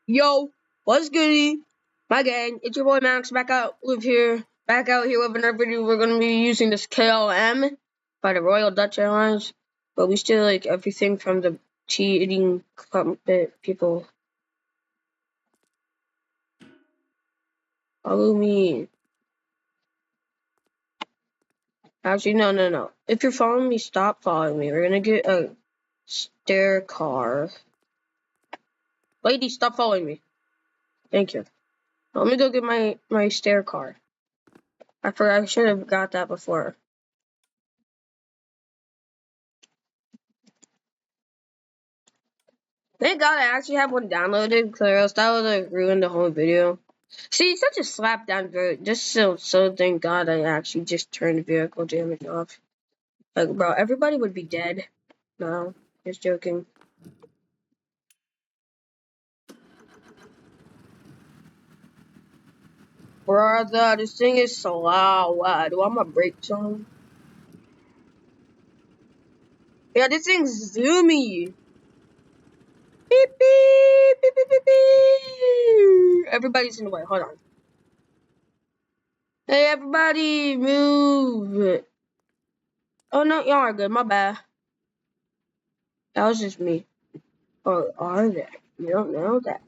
Yo, what's goody? My gang, it's your boy Max back out here with another video. We're gonna be using this KLM by the Royal Dutch Airlines, but we still like everything from the cheating crumpet people. Follow me. Actually, no. If you're following me, stop following me. We're gonna get a stair car. Lady, stop following me. Thank you. Let me go get my stair car. I forgot I should have got that before. Thank God I actually have one downloaded, because else that would like ruin the whole video. See, such a slap down vote. Just so thank God I actually just turned vehicle damage off. Like, bro, everybody would be dead. No, just joking. Brother, this thing is so loud. Do I want my brakes on? Yeah, this thing's zoomy. Beep, beep, beep, beep, beep, beep. Everybody's in the way. Hold on. Hey, everybody, move. Oh, no, y'all are good. My bad. That was just me. Or are they? You don't know that.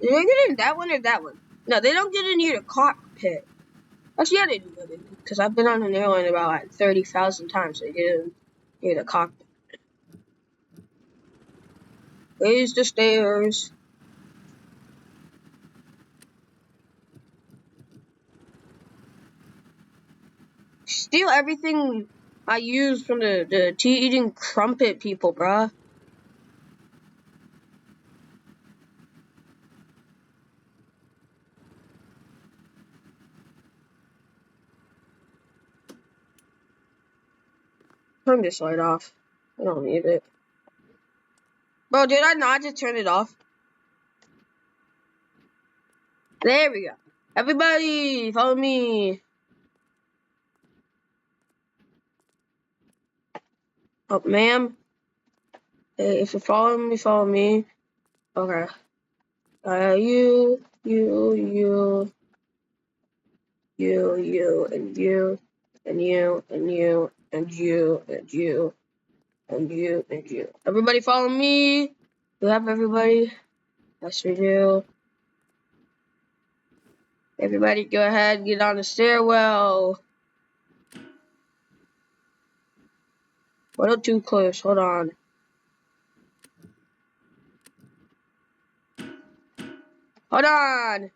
Did they get in that one or that one? No, they don't get in near the cockpit. Actually, yeah, they do get in. Because I've been on an airline about like 30,000 times. They get in near the cockpit. Raise the stairs. Steal everything I use from the tea-eating crumpet people, bruh. Turn this light off. I don't need it. Bro, did I not just turn it off? There we go. Everybody, follow me. Oh, ma'am. Hey, if you're following me, follow me. Okay. You, and you, and you, and you, and you, and you, and you. Everybody follow me. We have everybody. Yes, we do. Everybody go ahead, get on the stairwell. A little too close, hold on. Hold on.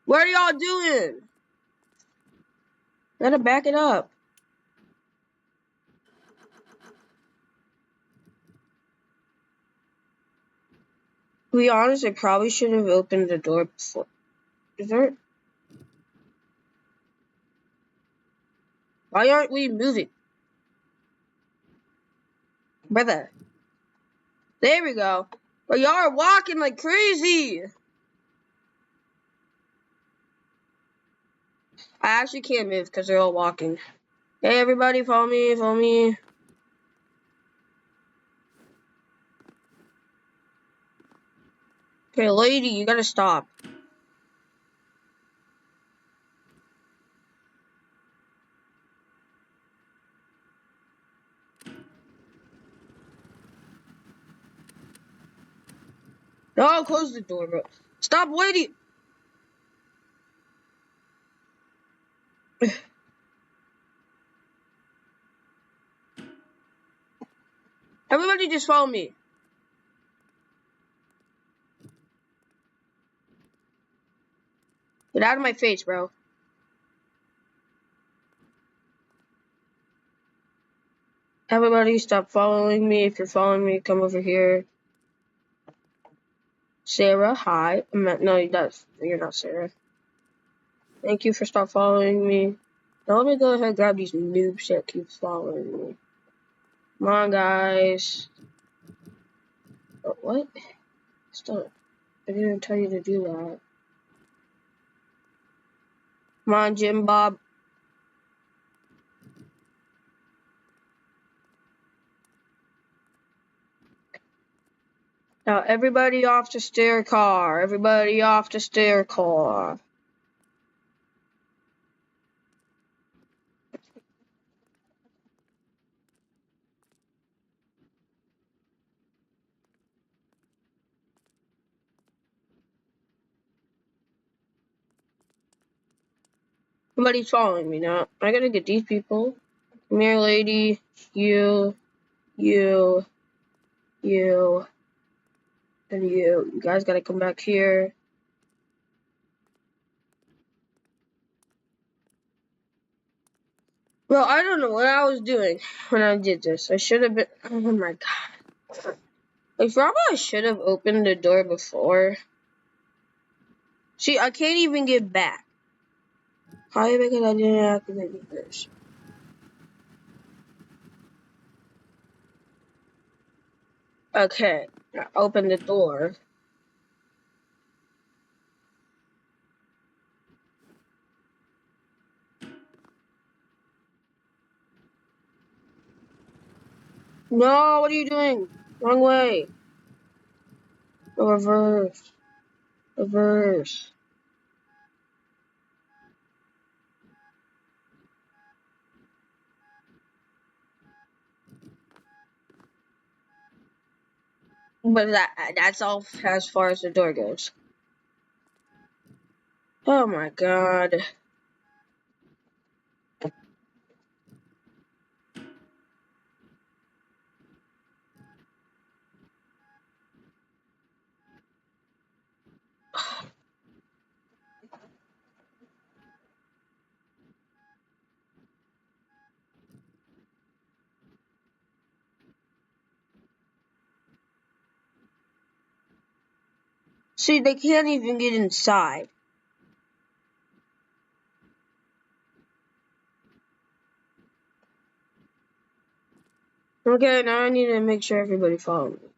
What are y'all doing? Gotta back it up. To be honest, I probably should have opened the door before. Is there? Why aren't we moving? Brother. There we go. But y'all are walking like crazy. I actually can't move because they're all walking. Hey, everybody, follow me, follow me. Okay, lady, you gotta stop. No, close the door, bro. Stop waiting. Everybody just follow me. Get out of my face, bro. Everybody stop following me. If you're following me, come over here. Sarah, hi. No, you're not Sarah. Thank you for stop following me. Now let me go ahead and grab these noobs that keep following me. Come on, guys. Oh, what? Stop. I didn't tell you to do that. Come on, Jim Bob. Now everybody off the stair car. Everybody off the stair car. Somebody's following me now. I gotta get these people. Come here, lady. You, and you. You guys gotta come back here. Well, I don't know what I was doing when I did this. I should have been. Oh my god. Like, probably I should have opened the door before. See, I can't even get back. Probably because I didn't activate it first. Okay, I opened the door. No, what are you doing? Wrong way. No, reverse. Reverse. But that's all as far as the door goes. Oh my god. See, they can't even get inside. Okay, now I need to make sure everybody follows me.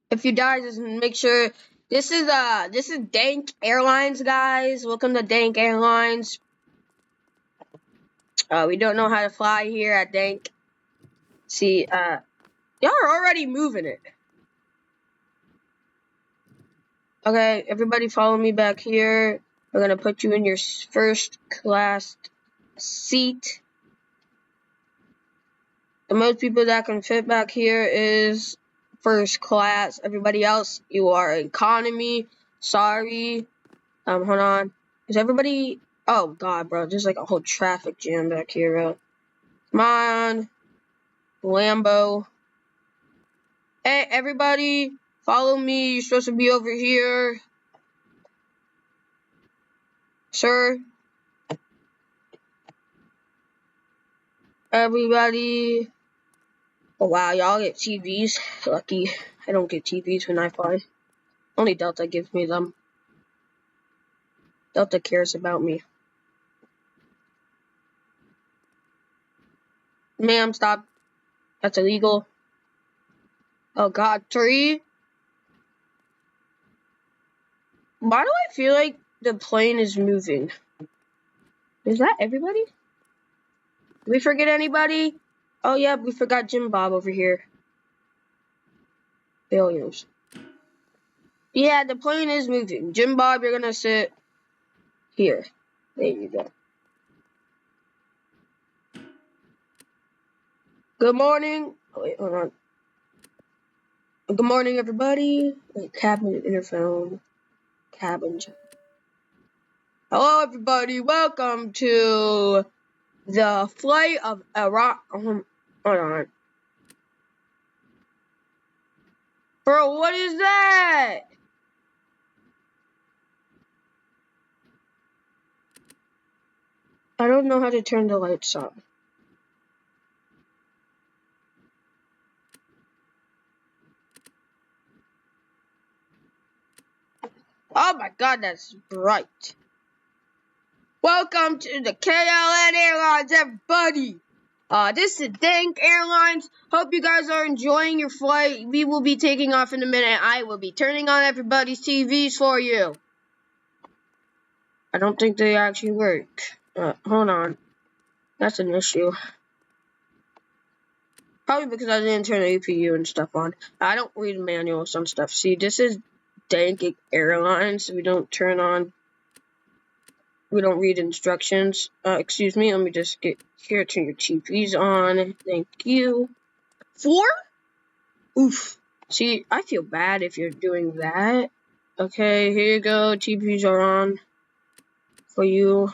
If you die, just make sure. This is Dank Airlines, guys. Welcome to Dank Airlines. We don't know how to fly here at Dank. See, y'all are already moving it. Okay, everybody follow me back here. We're gonna put you in your first class seat. The most people that can fit back here is first class. Everybody else, you are economy. Sorry. Hold on. Is everybody? Oh god, bro, there's like a whole traffic jam back here, bro. Come on, Lambo. Hey, everybody, follow me. You're supposed to be over here, sir. Everybody. Oh wow, y'all get TVs. Lucky. I don't get TVs when I fly. Only Delta gives me them. Delta cares about me. Ma'am, stop. That's illegal. Oh god, 3. Why do I feel like the plane is moving? Is that everybody? Did we forget anybody? Oh yeah, we forgot Jim Bob over here. Failures. Yeah, the plane is moving. Jim Bob, you're gonna sit here. There you go. Good morning. Oh, wait, hold on. Good morning, everybody. Wait, cabin interphone. Cabin. Hello, everybody. Welcome to the flight of Iraq. Hold on. Bro, what is that? I don't know how to turn the lights on. Oh my god, that's bright. Welcome to the KLN Airlines, everybody. This is Dank Airlines. Hope you guys are enjoying your flight. We will be taking off in a minute. I will be turning on everybody's TVs for you. I don't think they actually work. Hold on. That's an issue. Probably because I didn't turn the APU and stuff on. I don't read manuals on stuff. See, this is Dank Airlines. We don't read instructions. Excuse me. Let me just get here. Turn your TVs on. Thank you. 4? Oof. See, I feel bad if you're doing that. Okay, here you go. TVs are on for you.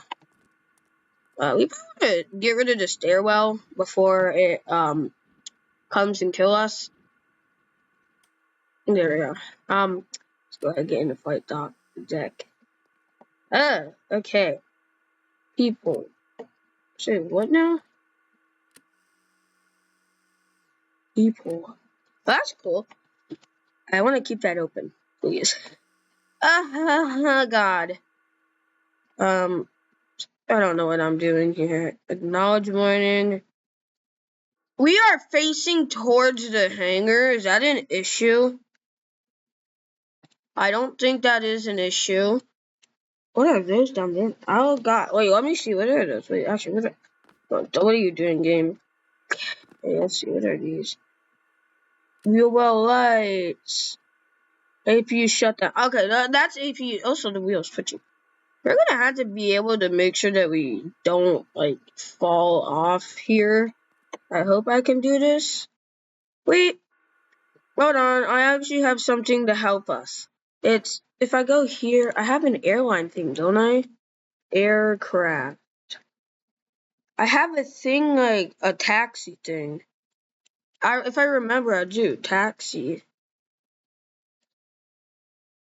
We probably get rid of the stairwell before it comes and kill us. There we go. Let's go ahead and get in the flight deck. Okay. People. Say what now? People. That's cool. I want to keep that open, please. God. I don't know what I'm doing here. Acknowledge warning. We are facing towards the hangar. Is that an issue? I don't think that is an issue. What are those down there? Oh god. Wait, let me see. What are those? Wait, actually, what are you doing, game? Hey, let's see. What are these? Wheel well lights. APU shutdown. Okay, that's APU. Also, the wheels twitching. We're gonna have to be able to make sure that we don't, like, fall off here. I hope I can do this. Wait. Hold on, I actually have something to help us. If I go here, I have an airline thing, don't I? Aircraft. I have a thing like a taxi thing. If I remember, I do. Taxi.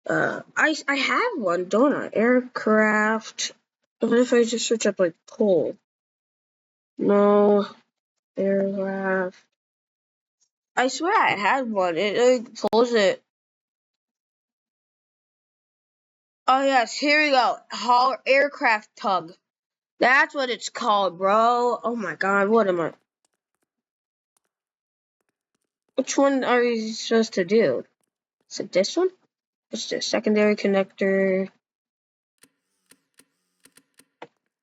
I have one, don't I? Aircraft. What if I just search up like pull? No. Aircraft. I swear I had one. It like pulls it. Oh yes, here we go. Aircraft tug. That's what it's called, bro. Oh my god, what am I? Which one are you supposed to do? Is it this one? What's this? Secondary connector.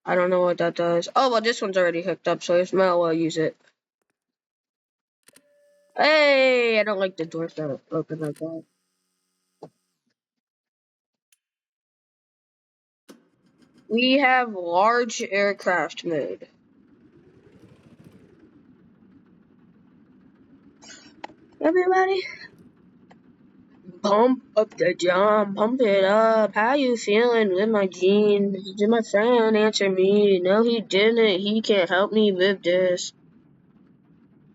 I don't know what that does. Oh, well, this one's already hooked up, so I might as well use it. Hey, I don't like the doors that open like that. We have large aircraft mode. Everybody, pump up the jump, pump it up. How you feeling with my jeans? Did my friend answer me? No, he didn't. He can't help me with this.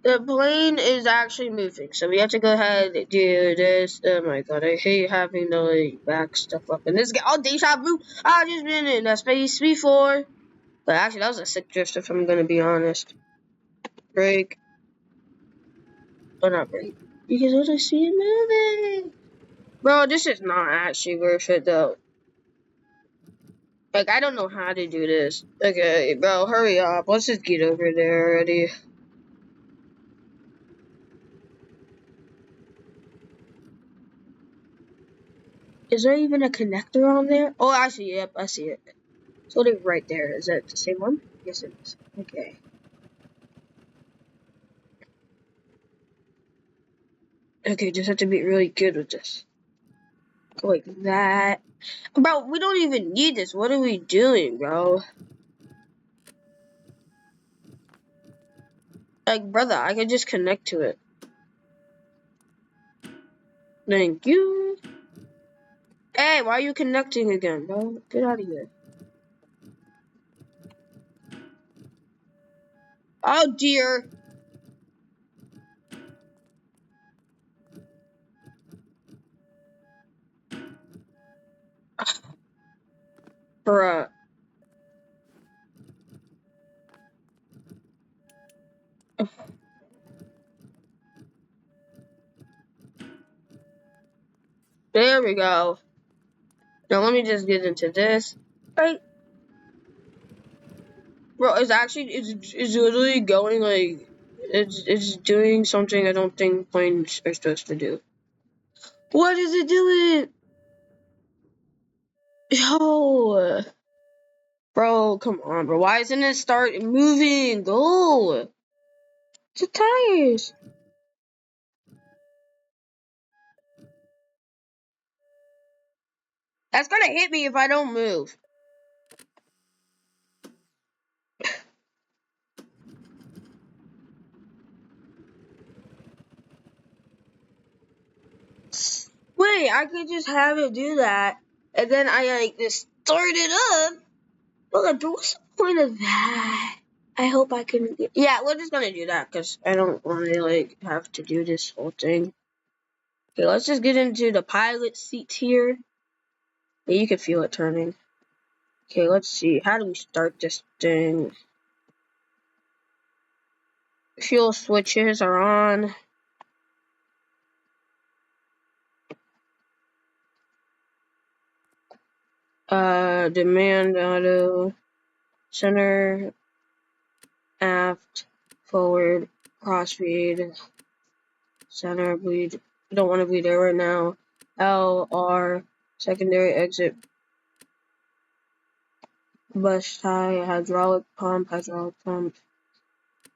The plane is actually moving, so we have to go ahead and do this. Oh my god, I hate having to like back stuff up. And this guy, oh, deja vu. I've just been in that space before. But actually, that was a sick drift if I'm gonna be honest. Break. Oh, not break. Because I see it moving. Bro, this is not actually worth it though. Like, I don't know how to do this. Okay, bro, hurry up. Let's just get over there already. Is there even a connector on there? Oh, I see it. Yep, I see it. It's literally right there. Is that the same one? Yes, it is. Okay. Okay, just have to be really good with this. Go like that. Bro, we don't even need this. What are we doing, bro? Like, brother, I could just connect to it. Thank you. Hey, why are you connecting again, bro? Get out of here. Oh, dear. Bruh. There we go. Now let me just get into this. Right. Bro, it's literally going like it's doing something I don't think planes are supposed to do. What is it doing? Yo, bro, come on, bro. Why isn't it start moving? Go. It's the tires. That's gonna hit me if I don't move. Wait, I could just have it do that, and then I like just start it up. But what's the point of that? I hope I can. Yeah, we're just gonna do that because I don't want to like have to do this whole thing. Okay, let's just get into the pilot seat here. Yeah, you can feel it turning. Okay, let's see. How do we start this thing? Fuel switches are on. Demand auto. Center. Aft. Forward. Crossfeed. Center bleed. Don't want to bleed there right now. L, R. Secondary exit. Bus tie. Hydraulic pump.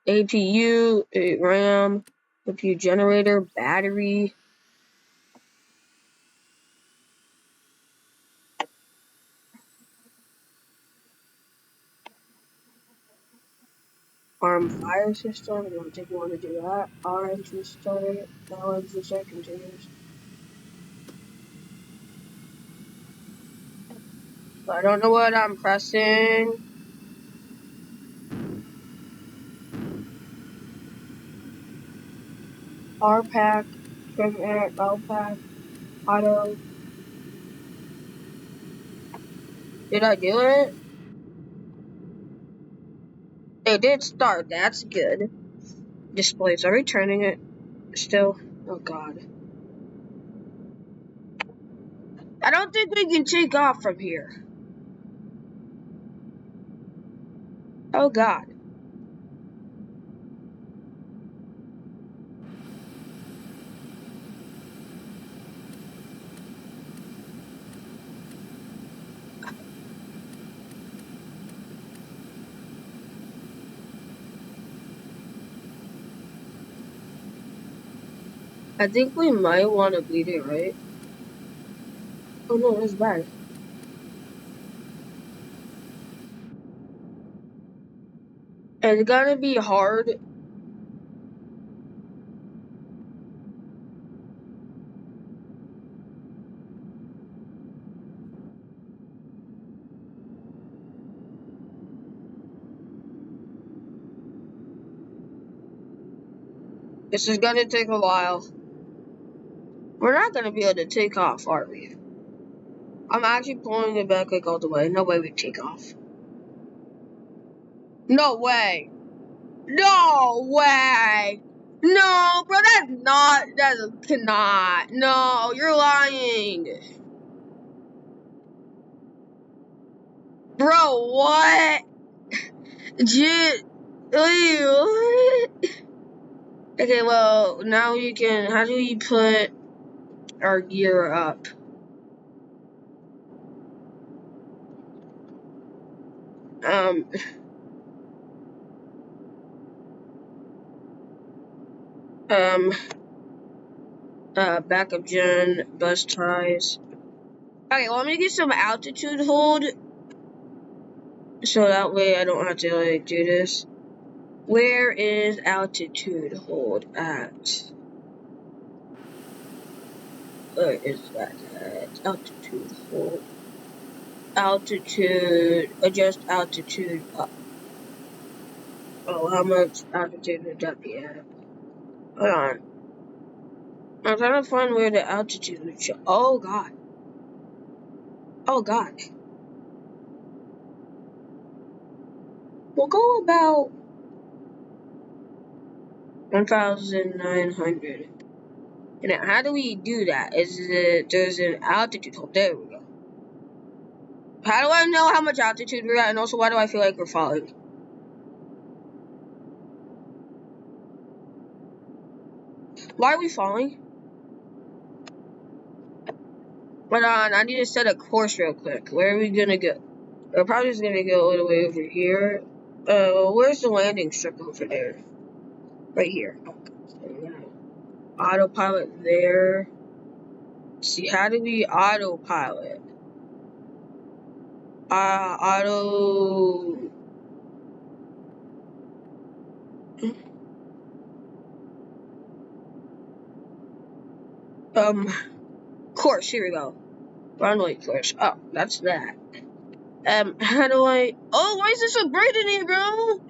APU. RAM. APU generator. Battery. Arm fire system, I don't think you want to do that. R engine start, L engine start continues. But I don't know what I'm pressing. R pack, trim air, L pack, auto. Did I do it? It did start, that's good. Displays are returning it still. Oh god. I don't think we can take off from here. Oh god. I think we might want to bleed it, right? Oh no, that's bad. It's gonna be hard. This is gonna take a while. We're not gonna be able to take off, are we? I'm actually pulling it back like all the way. No way we take off. No way. No way. No, bro, that cannot. No, you're lying. Bro, what? What? Okay, well, now you can, how do you put our gear up? Um, um, backup gen, bus ties. Okay, well, let me get some altitude hold, so that way I don't have to, like, do this. Where is altitude hold at? Where is that at? Altitude hold. Altitude, adjust altitude up. Oh, how much altitude would that be at? Hold on. I'm trying to find where the altitude would show. Oh, God. Oh, God. We'll go about 1,900. And now, how do we do that? There's an altitude hold. There we go. How do I know how much altitude we're at? And also, why do I feel like we're falling? Why are we falling? Hold on, I need to set a course real quick. Where are we gonna go? We're probably just gonna go all the way over here. Where's the landing strip over there? Right here. Okay. Autopilot there. Let's see, how do we autopilot? Auto. Course. Here we go. Runway course. Oh, that's that. How do I? Oh, why is this so bright in here, bro?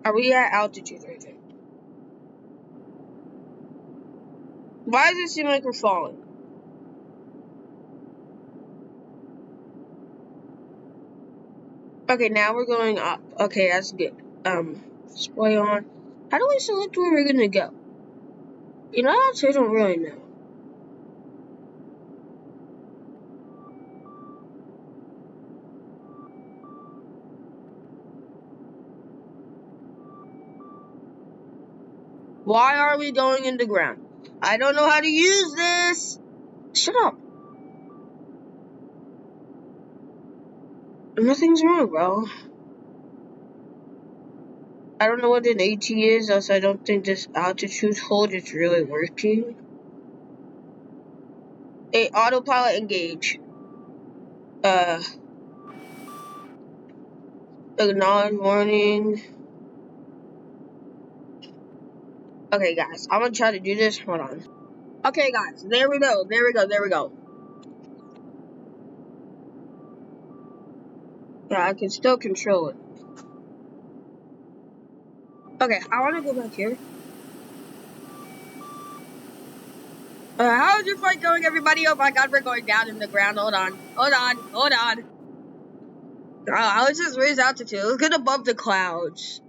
Are we at altitude right there? Why does it seem like we're falling? Okay, now we're going up. Okay, that's good. Display on. How do I select where we're gonna go? You know, I don't really know. Why are we going in the ground? I don't know how to use this. Shut up. Nothing's wrong, bro. I don't know what an AT is, else I don't think this altitude hold is really working. Hey, autopilot engage. Acknowledge warning. Okay, guys, I'm gonna try to do this. Hold on. Okay, guys, there we go. Yeah, I can still control it. Okay, I want to go back here. How's your flight going, everybody? Oh my god, we're going down in the ground. Hold on. I was just raised altitude. Let's get above the clouds.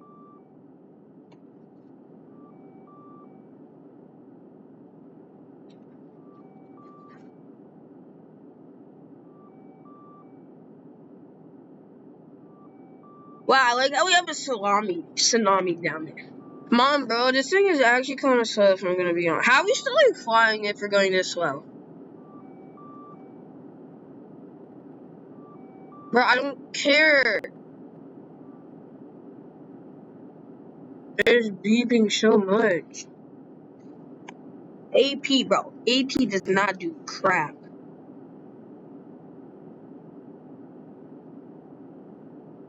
Wow, I like how we have a tsunami down there. Come on, bro. This thing is actually kind of slow if I'm gonna be honest. How are we still like flying if we're going this slow? Bro, I don't care. It's beeping so much. AP, bro. AP does not do crap.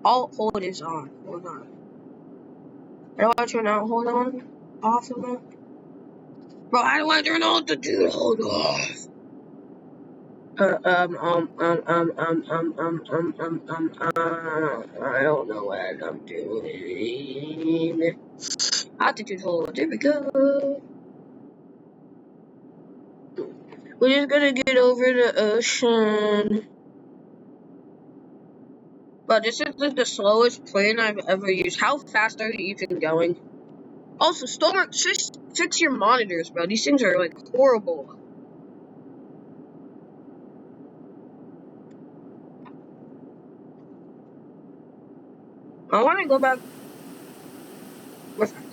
Alt hold is on. Hold on. How do I turn out? Hold on. Off of it. Bro, how do I turn altitude? Hold off. I don't know what I'm doing. Altitude hold. There we go. We're just gonna get over the ocean. But this is like the slowest plane I've ever used. How fast are you even going? Also, Stormworks, fix your monitors, bro. These things are like horrible. I want to go back. What's that?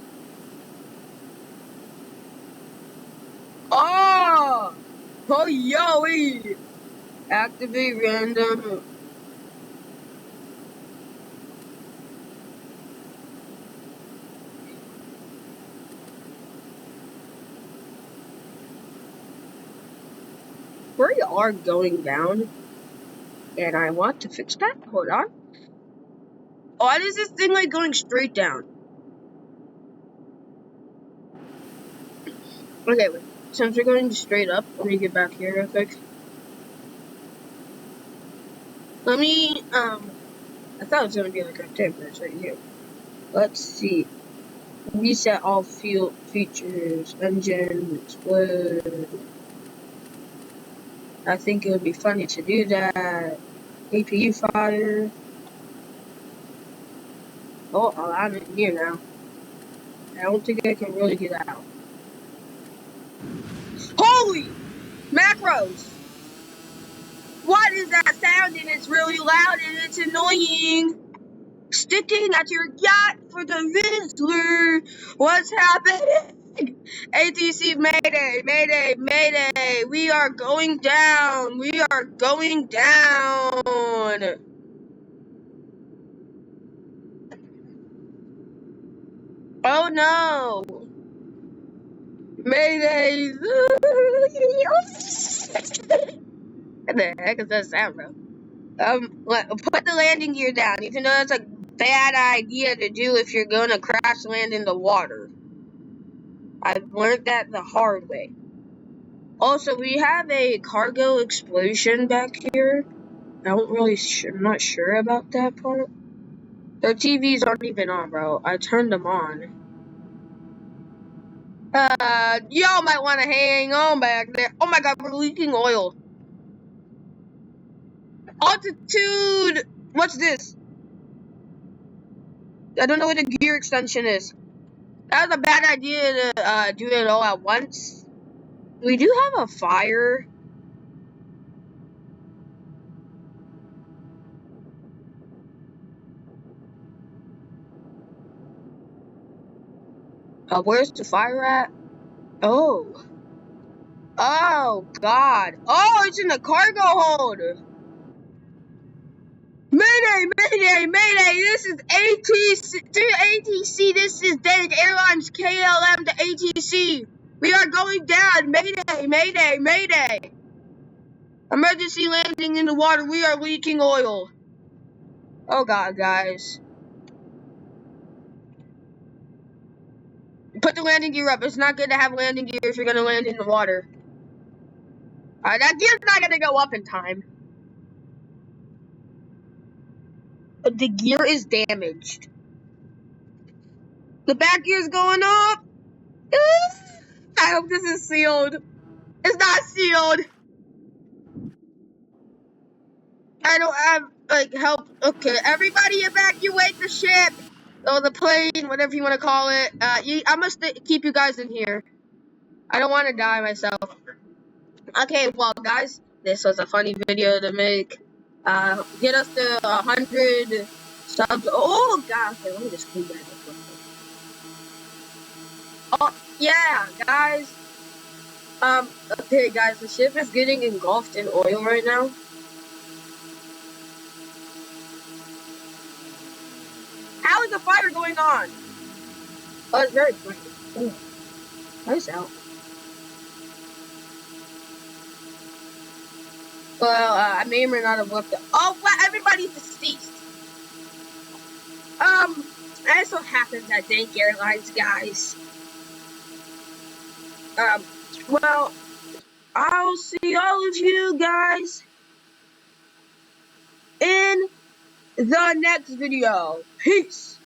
Oh! Oh, yo, wait! Activate random. We are going down. And I want to fix that. Hold on. Why is this thing like going straight down? Okay, wait. Since we're going straight up, let me get back here real quick. Let me, I thought it was gonna be like right there, but it's right here. Let's see. Reset all field features, engine, explode. I think it would be funny to do that. APU fire. Oh, I'm in here now. I don't think I can really get out. Holy! Macros. What is that sound? And it's really loud and it's annoying. Sticking at your yacht for the Rizzler. What's happening? ATC, mayday, mayday, mayday. We are going down. We are going down. Oh no. Mayday. What the heck is that sound, bro? Put the landing gear down, even though that's a bad idea to do if you're gonna crash land in the water. I've learned that the hard way. Also, we have a cargo explosion back here. I'm not sure about that part. Their TVs aren't even on, bro. I turned them on. Y'all might want to hang on back there. Oh my god, we're leaking oil. Altitude! What's this? I don't know what a gear extension is. That was a bad idea to do it all at once. We do have a fire. Where's the fire at? Oh. Oh, God. Oh, it's in the cargo hold. Mayday, mayday, mayday. This is ATC. This is Dank, Airlines, KLM to ATC. We are going down. Mayday, mayday, mayday. Emergency landing in the water. We are leaking oil. Oh, God, guys. Put the landing gear up. It's not good to have landing gear if you're going to land in the water. That gear's not going to go up in time. The gear is damaged. The back gear's going up. I hope this is sealed. It's not sealed. I don't have, like, help. Okay, everybody evacuate the ship. Or the plane, whatever you want to call it. I must keep you guys in here. I don't want to die myself. Okay, well, guys, this was a funny video to make. Get us to 100 subs. Oh, God. Okay, let me just clean that up real quick. Oh, yeah, guys. Okay, guys, the ship is getting engulfed in oil right now. How is the fire going on? Oh, it's very bright. Oh, nice out. Well, I may or may not have left it. Oh, what? Everybody's deceased. That so happens at Dank Airlines, guys. Well, I'll see all of you guys in the next video. Peace.